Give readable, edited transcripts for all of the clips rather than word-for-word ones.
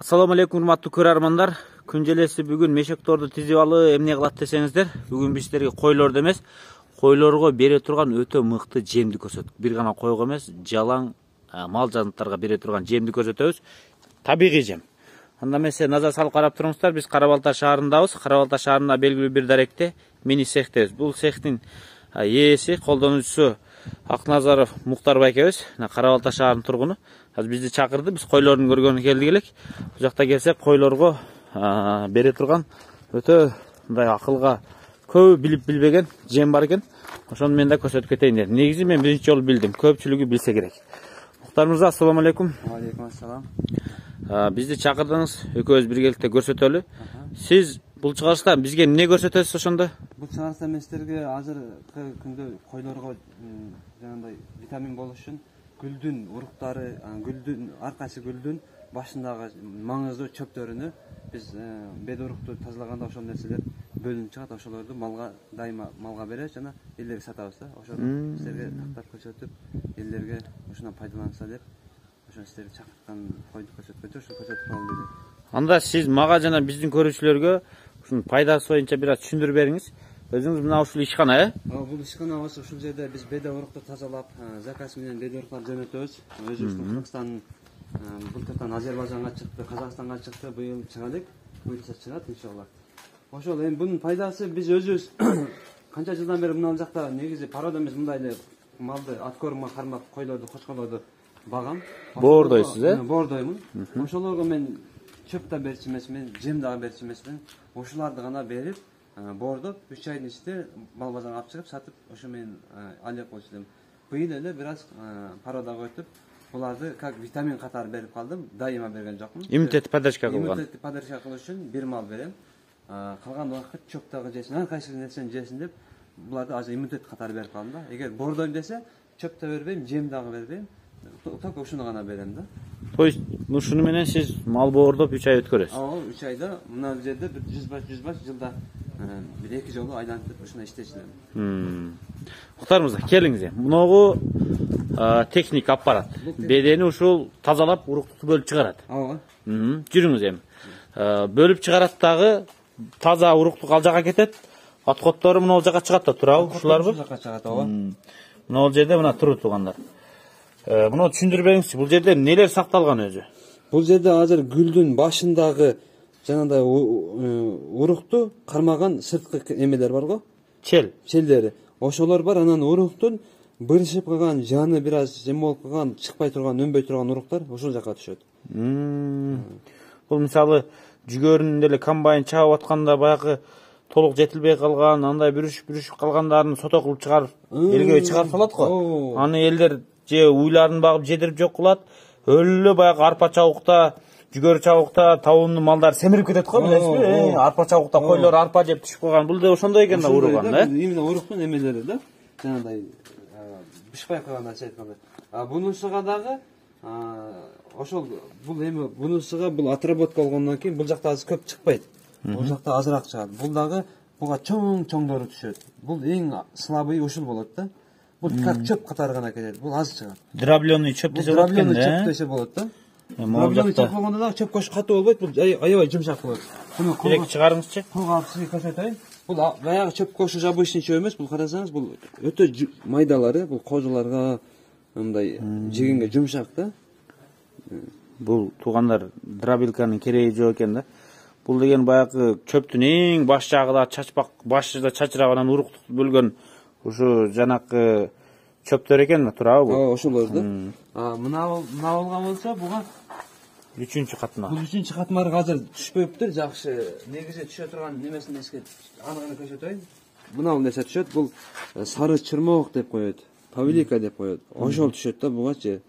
Assalamu алейкум, урматтуу көрөрмандар. Күнжелеси бүгүн мешекторду тизип алып эмне кылат десеңиздер, бүгүн биз силерге койлорду эмес, койлорго бере турган өтө мыкты жемди көрсөттүк. Бир гана койго эмес, жалаң мал жанаттарга бере турган жемди көрсөтөбүз. Табигый жем. Анда мен силер назар салып карап туруңуздар, биз Карабалта шаарындабыз. Карабалта шаарында белгилүү бир даректе мини цехтебиз. Бул цехтин ээси, колдонуучусу Акназаров Муктар байкебиз. Карабалта шаарынын тургуну. Азыр бизди чакырды, биз койлордун көргөнү келдик элек. Бул жакта келсек, койлорго бере турган өтө мындай акылга көп билип билбеген жем бар экен. Ошону мен да көрсөтүп кетейин дедим. Негизи мен биринчи жолу билдим, көпчүлүгү билсе керек. Муктар мырза, ассаламу алейкум. Алейкум ассалам. Бизди чакырдыңыз, экөөбүз биргеликте көрсөтөлү. Сиз бул чыгарышта бизге эмне көрсөтөсүз ошондо? Бул чыгарышта мен силерге азыркы күндө койлорго жанагындай витамин болуш үчүн гүлдүн уруктары, гүлдүн аркайсы гүлдүн башындагы маңыздуу чөптөрүнү биз бед урукту тазалаганда ошол нерселер бөлүнүп чыгат, ошолорду малга дайыма малга беребиз жана элдерге сатабыз да. Ошону силерге тактап көрсөтүп, элдерге ошондон пайдаланса деп ошону силерге чакырткан койду көрсөткөндө ошону көрсөтүп калдым деди. Анда сиз мага жана биздин көрүүчүлөргө ушунун пайдасы боюнча бир аз түшүндүрүп бериңиз. Өзүңүз мына ушул ишкана, Бул ишкана болсо ушул жерде биз бед урукту тазалап, заказ менен бед уруктар жөнөтөбүз. Өзүбүздүн Кыргызстан былтыртан Азербайжанга чыкты, Казакстанга чыкты, быйыл чыгат, буюрса чыгат иншалла. Ошол эми бунун пайдасы биз өзүбүз канча жылдан бери мына жакта негизи порода эмес мындай эле малды аткорма кармап, койлорду, кочкорлорду багам. Боордойсуз, Боордоймун. Ошолорго мен чөп да берчү эмесмин, жем дагы берчү эмесмин. Ошоларды гана берип, боордоп 3 айдын ичинде мал базарга алып чыгып сатып, ошо мен алек болчу элем. Быйыл эле бир аз пародага өтүп, буларды как витамин катары берип калдым, дайыма берген жокмун. Иммунитетти поддержка кылган. Иммунитетти поддержка кылыш үчүн бир мал берем. Калган убакыт чөп дагы жесин, ар кайсы нерсени жесин деп, буларды азыр иммунитет катары берип калдым да. Эгер боордойм десе, чөп да бербейм, жем дагы бербейм. Только ушуну гана берем да. То есть, ушуну менен сиз мал боордоп 3 ай өткөрөсүз. 3 айда мына жерде бир 100 баш жылда бир 2 жолу айлантып ушуна иштечү элем. Муктар мырза, келиңиз. Муногу техник аппарат. Бедени ушул тазалап, урукту бөлүп чыгарат. Жүрүңүз эми. Бөлүп чыгарат дагы таза урукту ал жака кетет. Аткоттору мына жака чыгат да турабы? Ушуларбы? Ушул жака чыгат, ооба. Мына жерде мына туруп тургандар. Муну түшүндүрүп бериңизчи, бул жерде нелер сакталган өзү? Бул жерде азыр гүлдүн башындагы жанагындай урукту кармаган сырткы эмелер барго? Челдери. Ошолор бар, анан уруктун бырышып калган, жаны бир аз жем болуп калган, чыкпай турган, өнбөй турган уруктар ошол жака түшөт. Бул мисалы жүгөрүнүн деле комбайн чабып атканда баягы толук жетилбей калган, андай бүрүшүп калгандарын сото кылып чыгарып, элге чыгарып салат го. Аны элдер же уйларын багып жедирип жок кылат. Өлө баягы арпа чабукта, жүгөрү чабукта табууну малдар семирип кетет го, билесизби? Арпа чабукта койлор арпа жеп түшүп калган. Бул да ошондой экен да уруган, Именно уруктун эмелери да. Жанагындай бышпай калгандарча айтканда. Бунусуга дагы ошол бул эми бунусуга бул отработка болгондон кийин бул жакта азыр көп чыкпайт. Бул жакта азыраак чыгат. Бул дагы буга чоңдору түшөт. Бул эң слабый ушул болот да. Бул как чөп катары гана кетет. Бул аз чыгат. Дробленый чөп десе болот экен да. Дробленый чөп десе болот да. Дробленый чөп болгондо дагы чөп кош катуу болбойт. Бул аябай жумшак болот. Буну Керек чыгарыңызчы. Колго алып сизге көрсөтөйүн. Бул баягы чөп кошу жабыйшын чөп эмес. Бул карасаңыз, бул өтө майдалары, бул кожуларга мындай жегенге жумшак да. Бул туугандар дробилканын кереги жок экен да. Бул деген баягы чөптүн эң баш жагы да чачпак, башы да чачырап анан урукту бөлгөн ушу жанакы чөптөр экен да, турабы бул? Ошолор да. Мына болгон болсо буга 3-чү катмар. Бул 3-чү катмар азыр түшпөйүптүр, жакшы. Негизи түшө турган немесин эске аныкын көрсөтөйүн. Мына бул нерсе түшөт, бул сары чырмоок деп коет, павлика деп коет. Ошол түшөт да бугачы.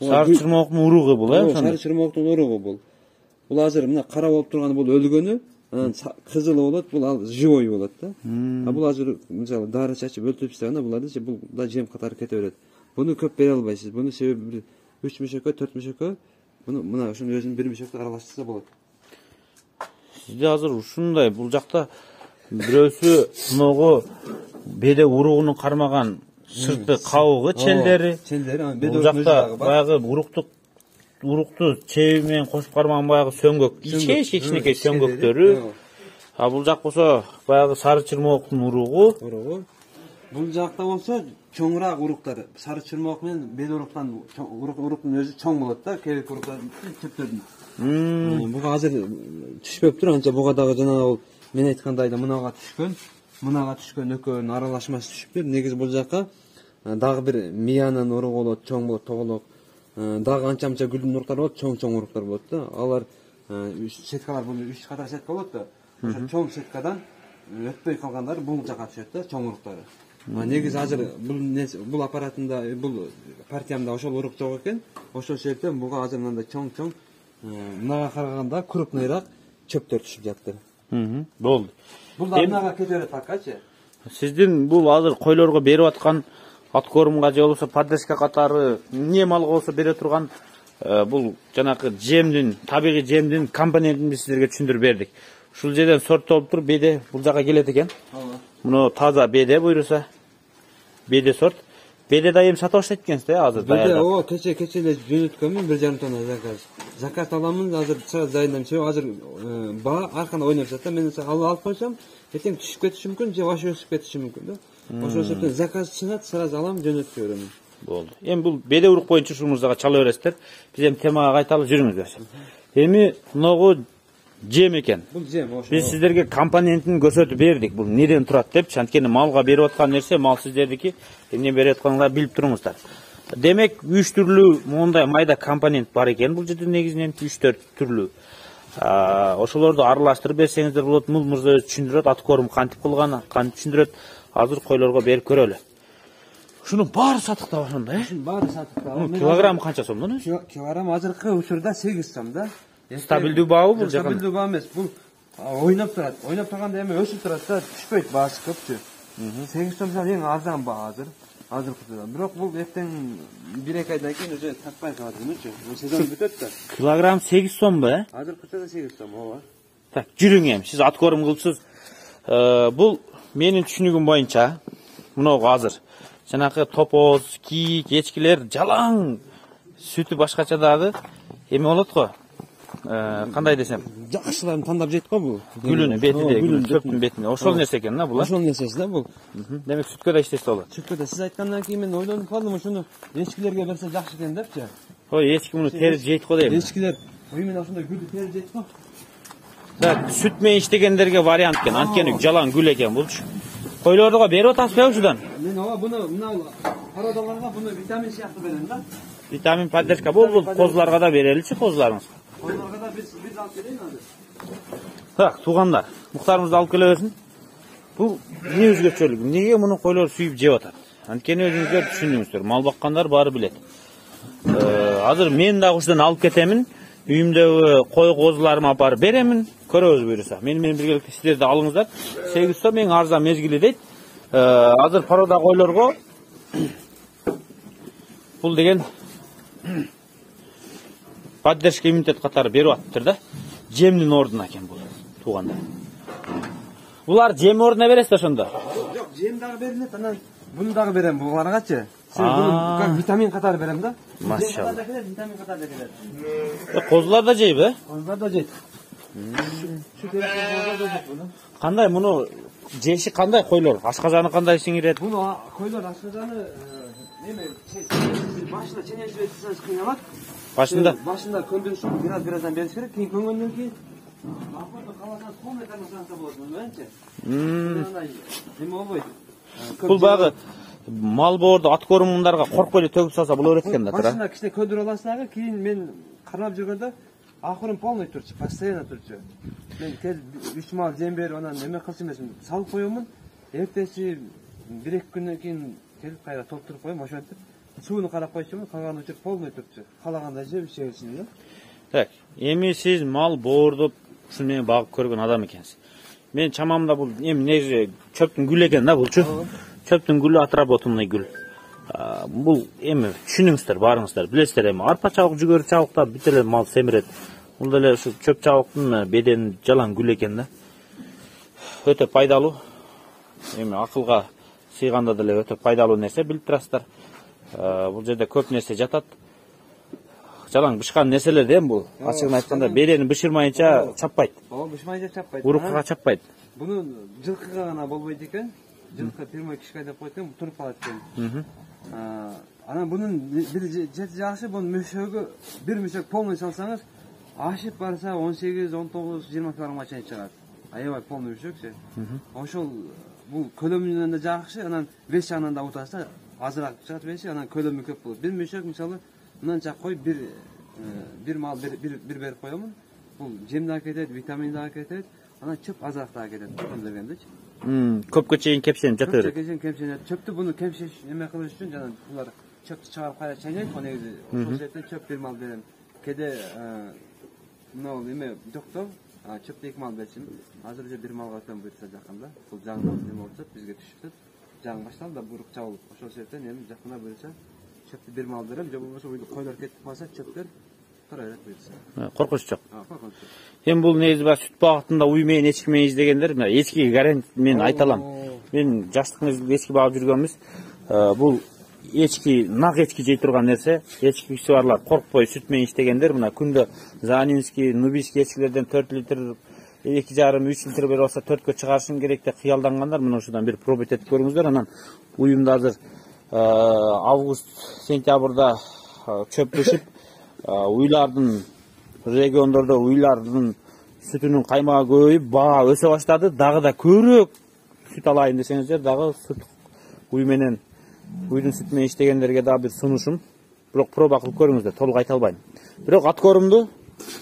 Сары чырмооктун уругу бул, Сары чырмооктун уругу бул. Бул азыр мына кара болуп турганы бул өлгөнү, анан кызылы болот, бул ал живой болот да. Бул азыр мисалы дары чачып өлтүрүп тастаганда буларды бул да жем катары кете берет. Буну көп бере албайсыз. Буну себеби 3 мешөккө, 4 мешөккө, буну мына ошонун өзүнүн 1 мешөктө аралаштырса болот. Сизде азыр ушундай бул жакта бирөөсү мыногу беде уругунун кармаган сырты кабыгы, челдери. Бул жакта баягы уруктук урукту чеби менен кошуп кармаган баягы сөңгөк, кичинекей сөңгөктөрү. А бул жак болсо баягы сары чырмооктун уругу. Бул жакта болсо чоңураак уруктар. Сары чырмоок менен бел уруктан уруктун өзү чоң болот да, керек уруктар чөптөрдүн. Буга азыр түшпөптүр, анча буга дагы жана ал мен айткандай да мынага түшкөн экөөнүн аралашмасы түшүптүр. Негизи бул жака дагы бир миянын уругу болот, чоң болот, тоголок. Дагы анча гүлдүн уруктары болот, чоң уруктар болот да. Алар сеткалар бул 3 катар сетка болот да. Ошо чоң сеткадан өтпөй калгандары бул жака түшөт да, чоң уруктары. Негизи азыр бул аппаратында, бул партиямда ошол урук жок экен. Ошол себептен буга азыр мындай чоң мынага караганда крупныйраак чөптөр түшүп жатты. Болду. Бул да мынага кете берет акачы. Сиздин бул азыр койлорго берип аткан откормга же болбосо поддержка катары эмне малга болсо бере турган бул жанакы жемдин, табигый жемдин компонентин биз сиздерге түшүндүрүп бердик. Ушул жерден сорттолуп туруп беде бул жака келет экен. Муну таза беде буйруса. Беде сорт. Беде да эми сатып баштайт экенсиз да азыр даярдап. Кече эле жөнөткөнмүн 1,5 тонна заказ. Заказ аламын азыр сразу дайындаймын. Азыр баа ар кандай ойноп жатат. Мен алып койсом, эртең түшүп кетиши мүмкүн, же башы өсүп кетиши мүмкүн да. Ошол себептен заказ чыгат, сразу алам, жөнөтүп берем. Болду. Эми бул беде урук боюнча ушул мырзага чала бересиздер. Биз эми темага кайталып жүрүңүздөр. Эми мынагу жем экен. Бул жем ошо. Биз сиздерге компонентин көрсөтүп бердик. Бул неден турат депчи. Анткени малга берип аткан нерсе мал сиздердики, эмне берип атканыңарды билип туруңуздар. Демек 3 түрлүү мондай майда компонент бар экен. Бул жерде негизинен 3-4 түрлүү. Ошолорду аралаштырып берсеңиздер болот. Бул мырза өзү түшүндүрөт, аткорум кантип кылган, кантип түшүндүрөт. Азыр койлорго берип көрөлү. Ушунун баары сатыкта ошондо, Баары сатыкта. Килограммы канча сом мунун? Килограмм азыркы учурда 8 сом да. Стабилдүү баабы бул жакын? Стабилдүү баа эмес. Бул ойноп турат. Ойноп турганда эми өсүп турат да, түшпөйт баасы көпчү. 8 сом эң арзан баа азыркыда. Бирок бул эртең 1-2 айдан кийин уже татпай калат эмнечи. Сезон бүтөт да. Килограмм 8 сомбу, Азыркыда да 8 сом, ооба. Так, жүрүң эми. Сиз аткорум кылыпсыз. Бул менин түшүнүгүм боюнча мынагу азыр жанакы топоз, кийик, эчкилер жалаң сүтү башкача дагы эме болот го. Кандай десем, Жакшыларын тандап жейт го бул. Гүлүнү бетиде, чөптүн бетине. Ошол нерсе экен да бул. Ошол нерсеси да бул. Демек сүткө да иштесе болот. Сүткө да сиз айткандан кийин мен ойлонуп калдым, ошону эчкилерге берсе жакшы экен депчи. Ой, эчки муну терип жейт го дейм. Эчкилер менен ошондой гүлдү терип жейт го. Так, сүт менен иштегендерге вариант экен. Анткени жалаң гүл экен булчу. Койлорго берип атасызбы ушудан? Мен ооба буну мына породаларга буну витамин сыяктуу берем да. Витамин поддержка бул козуларга да береличи, козуларыңызга. Койлорго да биз алып келейин азыр. Так, туугандар, муктарыбызды алып келе берсин. Бул эмне өзгөчөлүк? Эмнеге муну койлор сүйүп жеп атат? Анткени өзүңүздөр түшүндүңүздөр. Мал баккандар баары билет. Азыр мен дагы ушудан алып кетемин. Үйүмдөгү кой козуларыма алып барып беремин. Көрөбүз буйруса. Менин биргеликте сиздер да алыңыздар. 8 сом эң арзан мезгили дейт. Азыр порода койлорго бул деген поддержка иммунитет катары берип атыптыр да. Жемдин ордуна экен бул, туугандар. Булар жем ордуна бересиз ошондо? Жок, жем дагы берилет, анан буну дагы берем буларгачы. Сен буну как витамин катары берем да. Машалла. Витамин катары да келет. Козулар да жейби? Козулар да жейт. Кандай муну жеши кандай койлор? Ашказаны кандай сиңирет? Буну койлор ашказаны эме башында ченешип этсеңиз кыйналат. Башында көндүрүшүп бираздан бериш керек. Кийин көңгөндөн кийин акыркы калган полный тармасанса болот, билбейинчи. Эме болбойт. Бул багы мал боорду аткорумундарга коркпой эле төгүп салса боло берет экен да, туура. Башында кичине көндүрүп аласыз дагы, кийин мен карап жүргөндө акырын полный турчу, постоянно турчу. Мен 3 мал жем берип анан эме кылчу эмесмин, салып коёмун. Эртеси 1-2 күндөн кийин келип кайра толтуруп коем, ошентип сууну карап койчумун, калган учур полный турчу. Калаганда жеп ичебизин да. Так, эми сиз мал боордуп ушуну менен багып көргөн адам экенсиз. Мен чамамда бул эми негизи чөптүн гүлү экен да булчу. Чөптүн гүлү отработанный гүл. Бул эми түшүнүңүздөр, баарыңыздар билесиздер, эми арпа чабык, жүгөрү чабыкта бүт эле мал семирет. Бул деле ушу чөп чабыктын бедени жалаң гүл экен да. Өтө пайдалуу. Эми акылга сыйганда деле өтө пайдалуу нерсе, билип турасыздар. Бул жерде көп нерсе жатат. жалаң бышкан нерселер да эми бул. Ачыгын айтканда берени бышырмайынча чаппайт. Ооба, бышмайынча чаппайт. Урукка чаппайт. Буну жылкыга гана болбойт экен. Жылкы прямой кишке деп коет экен, туруп калат экен. Анан бунун бир жети жагышы, бунун мөшөгү, бир мөшөк полный салсаңыз, ашып барса 18, 19, 20 килограммга чейин чыгат. Аябай полный мөшөкчү. Ошол бул көлөмүнөн да жакшы, анан вес жагынан да утаса азыраак чыгат веси, анан көлөмү көп болот. Бир мөшөк мисалы мынанча коюп бир мал бир берип коемун. Бул жем да кетет, витамин да кетет, анан чөп азыраак да кетет. Бергендечи. Көпкө чейин кепсенип жата берет. Көпкө чейин кепсенип. Чөптү буну кемшеш эме кылыш үчүн жана булар чөптү чыгарып кайра чайнайт, негизи ошол жерден чөп бир мал берем. Кеде мынау эме жоктор, чөптү 2 мал берсин. Азыр уже бир малга өтөм буйрса жакында. Бул жаңы эме болсо бизге түшүптүр. Жаңы башталды да бурук чабылып. Ошол жерден эми жакында буйрса чөптү бир мал берем, же болбосо койлор кетип калса чөптөр тора берет буйрса. Коркунуч жок. Коркунуч жок. Эми бул негизи бар сүт багытында уй менен эчки менен издегендер, мына эчкиге гарантия мен айта алам. Мен жаштык мезгилде эчки багып жүргөнбүз. Бул эчки, нак эчки жей турган нерсе. Эчкиси барлар коркпой сүт менен иштегендер. Мына күндө Занинский, Нубийский эчкилерден 4 литр, 2,5-3 литр берип алса 4кө чыгарышым керек деп кыялдангандар. Мына ушудан бир пробовать этип көрүңүздөр. Анан уюмда азыр август, сентябрда чөп бышып, уйлардын региондордо уйлардын сүтүнүн каймагы көбөйүп, баа өсө баштады. Дагы да көбүрөөк сүт алайын десеңиздер, дагы сүт уй менен, уйдун сүтү менен иштегендерге дагы бир сунушум. Бирок проба кылып көрүңүздөр, толук айта албайм. Бирок аткорумду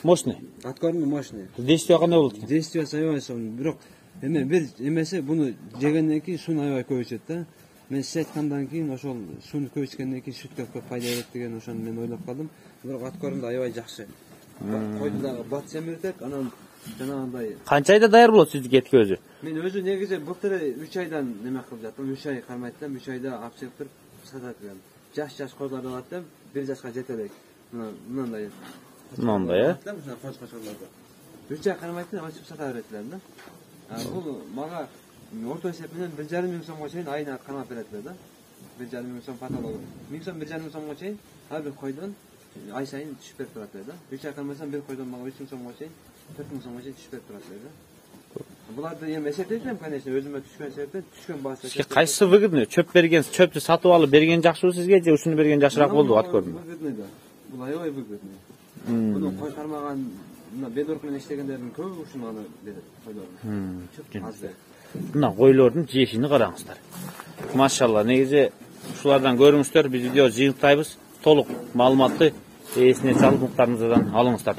мощный. Аткорумду мощный. Действие кандай болот экен? Действие аябай сонун. Бирок эме бир эмеси буну жегенден кийин суун аябай көбөйчөт да. Мен сиз айткандан кийин ошол сууну көбөйткөндөн кийин сүткө көп пайда берет деген ошону мен ойлоп калдым. Бирок аткорумду аябай жакшы. Койду дагы бат семиртет, анан жанагындай. Канча айда даяр болот сиздики этке өзү? Мен өзү негизи былтыр 3 айдан неме кылып жаттым. 3 ай кармайтсам, 3 айда алып чыгып туруп сатат экен. Жаш койларды алат деп 1 жашка жете элек. Мынандай. Мындай, э? Койларды. 3 ай кармайтсам, ачып сата беретилер да. Бул мага орто эсеп менен 1,5 миң сомго чейин айына кармап беретилер да. 1,5 миң сом патология. 1000 сом 1,5 миң сомго чейин ар бир койдон ай сайын түшүп берип турат да. 3 ай кармасам бир койдон мага 3 миң сомго чейин, 4 миң сомго чейин түшүп берип турат да. Буларды эми эсептейм, конечно, өзүмө түшкөн себептен түшкөн баасы. Сизге кайсы выгодный? Чөп берген, чөптү сатып алып берген жакшыбы сизге же ушуну берген жакшыраак болду аткордун? Выгодный да. Бул аябай выгодный. Буну кой кармаган, мына бедорк менен иштегендердин көбү ушуну аны берет, койлордун. Чөп аз берет. Мына койлордун жешини караңыздар. Машалла, негизи ушулардан көрүңүздөр, биз видео жыйынтайбыз. Толук маалыматты эсине салып муктарыңыздан алыңыздар.